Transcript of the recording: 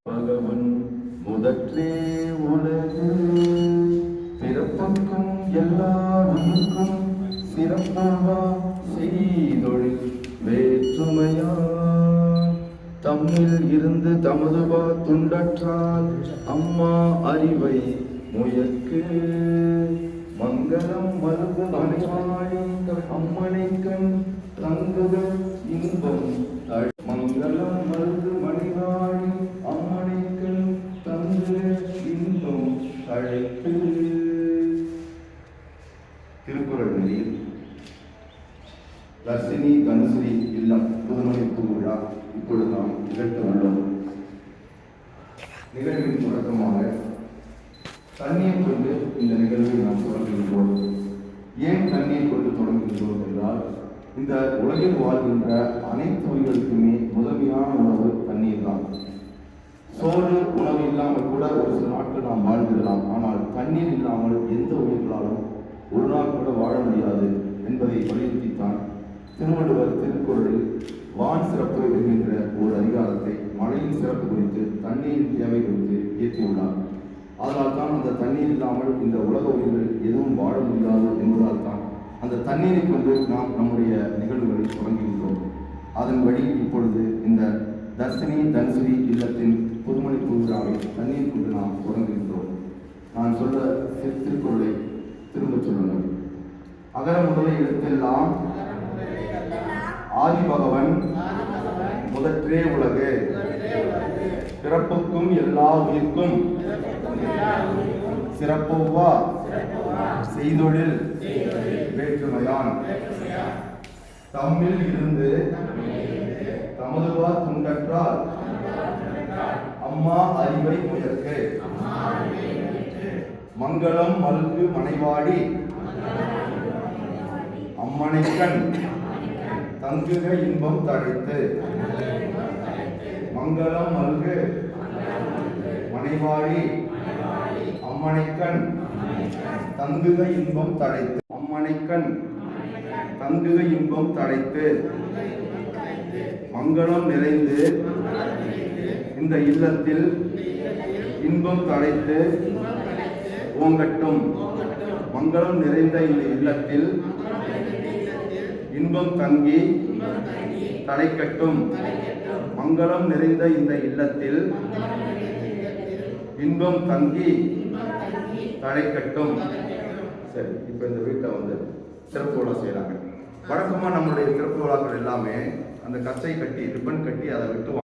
பகவன் முதற்றே உலகு பிறப்புக்கும் எல்லா உயிர்க்கும் சிறப்பவா செய்தொழில் வேற்றுமையா தம்மில் இருந்து தமதுவா துண்டற்றால் அம்மா அறிவை முயற்கு மங்களம் மருது மனைவாழி அம்மனைக்கண் தங்குதல் இன்பம் மங்களம் மருது மனைவாழி அம்மனைக்கண் தங்குதல் இன்பம் அழைப்பு. திருக்குறள் நெறியில் தர்சினி தனுஸ்ரீ இல்லம் புதுமணிப்பு விழா இப்பொழுது நாம் நிகழ்த்த உள்ளோம். நிகழ்வின் தொடக்கமாக தண்ணீர் கொண்டு இந்த நிகழ்வை நாம் தொடங்குகின்றோம். ஏன் தண்ணீர் கொண்டு தொடங்குகின்றோம் என்றால், இந்த உலகில் வாழ்கின்ற அனைத்து உயிர்களுக்குமே முதன்மையான உணவு தண்ணீர் தான். சோறு உணவு இல்லாமல் கூட ஒரு சில நாட்கள் நாம் வாழ்ந்துடலாம். ஆனால் தண்ணீர் இல்லாமல் எந்த உயிர்களாலும் ஒரு நாள் கூட வாழ முடியாது என்பதை வலியுறுத்தித்தான் திருவள்ளுவர் திருக்குறளில் வான் சிறப்பு என்கின்ற ஒரு அதிகாரத்தை மழையின் சிறப்பு குறித்து தண்ணீரின் தேவை குறித்து இயற்றியுள்ளார். அதனால் தான் அந்த தண்ணீர் இல்லாமல் இந்த உலக உயிர்கள் எதுவும் வாழ முடியாது என்பதால் தான் அந்த தண்ணீரை கொண்டு நாம் நம்முடைய நிகழ்வுகளை தொடங்குகின்றோம். அதன் வழி இப்பொழுது இந்த தர்சினி தனுஸ்ரீ இல்லத்தின் புதுமணிப்பு விழாவை தண்ணீர் கொண்டு நாம் தொடங்குகின்றோம். நான் சொல்ல திருக்குறளை திரும்ப சொல்லுங்கள். அகர முதலை எழுத்தெல்லாம் ஆதி பகவன் முதற்றே உலகு பிறப்புக்கும் எல்லா உயிர்க்கும் சிறப்பொவ்வா செய்தொழில் வேற்றுமையான் தம்மில் இருந்து தமதுவா துண்டற்றால் அம்மா அறிவை முயற்கு மங்களம் மல்கு மனைவாடி அம்மனைக்கண் தங்குக இன்பம் தழைத்து மங்களம் மல்கு மனைவாடி அம்மனைக்கண் தங்குக இன்பம் தழைத்து அம்மனைக்கண் தங்குக இன்பம் தழைத்து மங்களம் நிறைந்து இந்த இல்லத்தில் இன்பம் தழைத்து ஓங்கட்டும். மங்களம் நிறைந்த இந்த இல்லத்தில் இன்பம் தங்கி தழைக்கட்டும். மங்களம் நிறைந்த இந்த இல்லத்தில் இன்பம் தங்கி தழைக்கட்டும். சரி, இப்போ இந்த வீட்டில் வந்து சிறப்பு விழா செய்கிறாங்க. வழக்கமாக நம்மளுடைய சிறப்பு விழாக்கள் எல்லாமே அந்த கச்சை கட்டி ரிப்பன் கட்டி அதை விட்டு